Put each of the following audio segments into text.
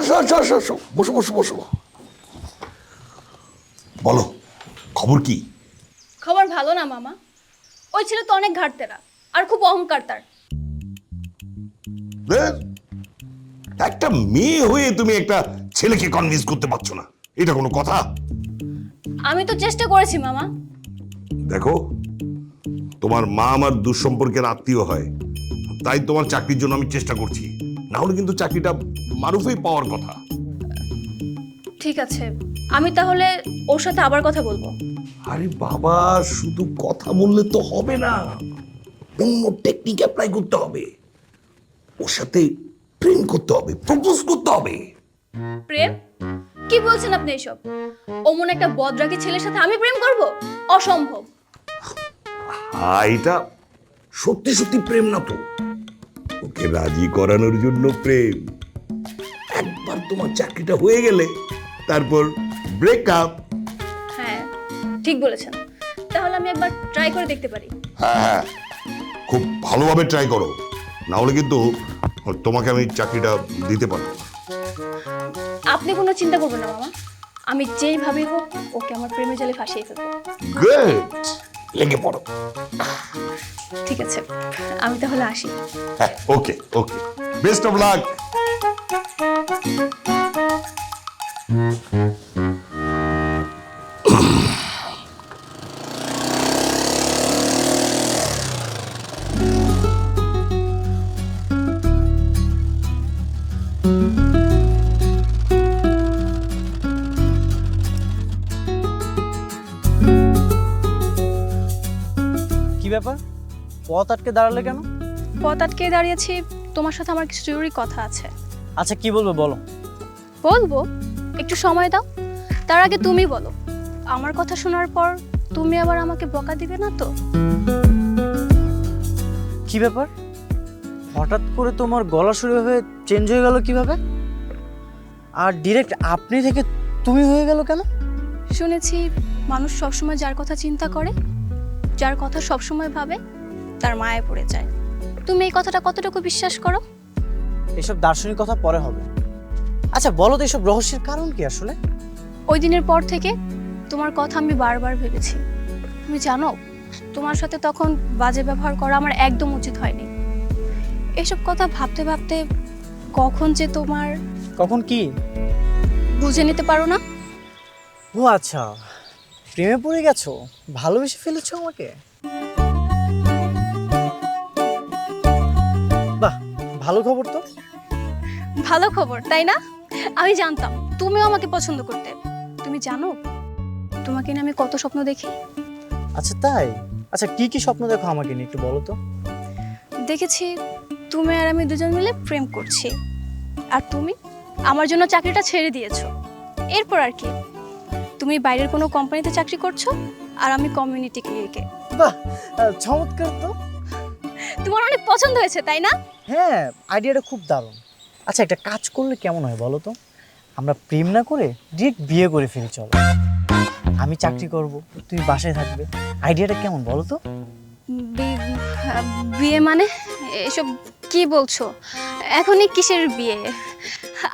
আসো আসো আসো আসো, বসো বসো বসো। বলো, খবর কি? খবর ভালো না মামা। ওই ছেলে তো অনেক ঘাটতেরা আর খুব অহংকার তার। ধ্যার, একটা মেয়ে হয়ে তুমি একটা ছেলেকে কনভিন্স করতে পারছো না, এটা কোনো কথা? আমি তো চেষ্টা করেছি মামা। দেখো, তোমার মা আমার দুঃসম্পর্কের আত্মীয় হয়, তাই তোমার চাকরির জন্য আমি চেষ্টা করছি, না হলে কিন্তু চাকরিটা মারুফেই পাওয়ার কথা। ঠিক আছে, আমি তাহলে ওর সাথে আবার কথা বলবো। আরে বাবা, শুধু কথা বললে তো হবে না, অন্য টেকনিক অ্যাপ্লাই করতে হবে। ওর সাথে প্রেম করতে হবে, প্রপোজ করতে হবে। প্রেম? কি বলছেন আপনি এসব? অমন একটা বদরাগী ছেলের সাথে আমি প্রেম করব? অসম্ভব। এটা সত্যি সত্যি প্রেম না তো, ওকে রাজি করানোর জন্য প্রেম। একবার তোমার চাকরিটা হয়ে গেলে তারপর ব্রেকআপ। হ্যাঁ, ঠিক বলেছেন। তাহলে আমি একবার ট্রাই করে দেখতে পারি। হ্যাঁ, খুব ভালোভাবে ট্রাই করো, না হলে কিন্তু তোমাকে আমি চাকরিটা দিতে পারবো না। আপনি কোনো চিন্তা করবেন না মামা, আমি যেইভাবেই হোক ওকে আমার প্রেমে জালে ফাঁসিয়ে ফেলবো। গুড, লেগে পড়ো। ঠিক আছে, আমি তাহলে আসি। হ্যাঁ, ওকে ওকে, বেস্ট অফ লাক। কি ব্যাপার, পথ আটকে দাঁড়ালে কেন? পথ আটকে দাঁড়িয়েছি, তোমার সাথে আমার কিছু জরুরি কথা আছে। আচ্ছা, কি বলবে বলো। বলবো, একটু সময় দাও। তার আগে তুমি বলো, আমার কথা শোনার পর তুমি আবার আমাকে বকা দিবে না তো? কি ব্যাপার, হঠাৎ করে তোমার গলা শুরু হয়ে চেঞ্জ হয়ে গেল কিভাবে? আর ডিরেক্ট আপনি থেকে তুমি হয়ে গেল কেন? শুনেছি মানুষ সবসময় যার কথা চিন্তা করে, যার কথা সবসময় ভাবে, তার মায়ায় পড়ে যায়। তুমি এই কথাটা কতটুকু বিশ্বাস করো? এসব দার্শনিক কথা পরে হবে। আচ্ছা বলো তো, এসব রহস্যের কারণ কি আসলে? ওই দিনের পর থেকে তোমার কথা আমি বারবার ভেবেছি। তুমি জানো, তোমার সাথে তখন বাজে ব্যবহার করা আমার একদম উচিত হয়নি। এসব কথা ভাবতে ভাবতে কখন যে তোমার কখন কি বুঝে নিতে পারো না। ও আচ্ছা, প্রেমে পড়ে গেছো, ভালোবেসে ফেলেছো আমাকে। বাহ, ভালো খবর তো। ভালো খবর, তাই না? আমি জানতাম তুমিও আমাকে পছন্দ করতে। তুমি জানো, তোমাকে নিয়ে আমি কত স্বপ্ন দেখি। আচ্ছা তাই? আচ্ছা কি কি স্বপ্ন দেখো আমাকে নিয়ে, একটু বলো তো। দেখেছি তুমি আর আমি দুজন মিলে প্রেম করছি, আর তুমি আমার জন্য চাকরিটা ছেড়ে দিয়েছো। এরপর আর কি, তুমি বাইরের কোনো কোম্পানিতে চাকরি করছো আর আমি কমিউনিটি ক্লিনিকে। বাহ, চমৎকার তো। তোমার অনেক পছন্দ হয়েছে, তাই না? হ্যাঁ, আইডিয়াটা খুব দারুণ। আচ্ছা একটা কাজ করলে কেমন হয় বলো তো, আমরা প্রেম না করে ডিরেক্ট বিয়ে করে ফেলি চলো। আমি চাকরি করব, তুমি বাসায় থাকবে। আইডিয়াটা কেমন বলো তো? বিয়ে মানে? এসব কি বলছো? এখনই কিসের বিয়ে?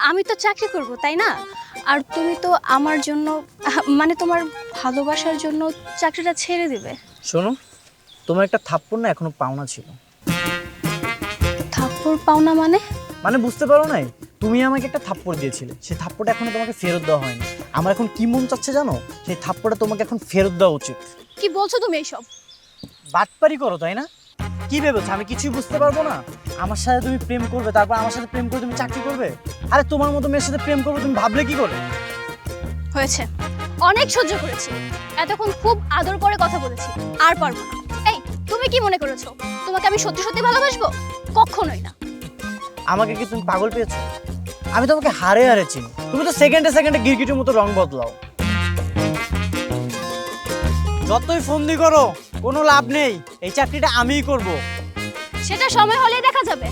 আমি তো চাকরি করব, তাই না? আর তুমি তো আমার জন্য, মানে তোমার ভালোবাসার জন্য চাকরিটা ছেড়ে দিবে। শোনো, তোমার একটা থাপ্পড় না এখনো পাওনা ছিল। থাপ্পড় পাওনা মানে? মানে বুঝতে পারো নাই? তুমি আমাকে একটা থাপ্পড় দিয়েছিলে, সেই থাপ্পড়টা এখনো তোমাকে ফেরত দেওয়া হয়নি। আমার এখন কি মন চাচ্ছে জানো, সেই থাপ্পড়টা তোমাকে এখন ফেরত দেওয়া উচিত। কি বলছো তুমি এইসব? বাটপারি করো তাই না? কি ভেবেছো আমি কিছুই বুঝতে পারবো না? আমার সাথে তুমি প্রেম করবে, তারপর আমার সাথে প্রেম করে তুমি চাকরি করবে? আরে তোমার মতো মেয়ের সাথে প্রেম করবে তুমি ভাবলে কি করে? হয়েছে, অনেক সহ্য করেছি। এতক্ষণ খুব আদর করে কথা বলেছি, আর পারবো না। এই, তুমি কি মনে করেছো তোমাকে আমি সত্যি সত্যি ভালোবাসবো? কখনোই না। আমাকে কি তুমি পাগল পেয়েছো? আমি তোমাকে হারে হারে চিনি, তুমি তো সেকেন্ডে সেকেন্ডে গিরগিটির মতো রং বদলাও। যতই ফন্দি করো কোনো লাভ নেই, এই চাকরিটা আমিই করব। সেটা সময় হলেই দেখা যাবে।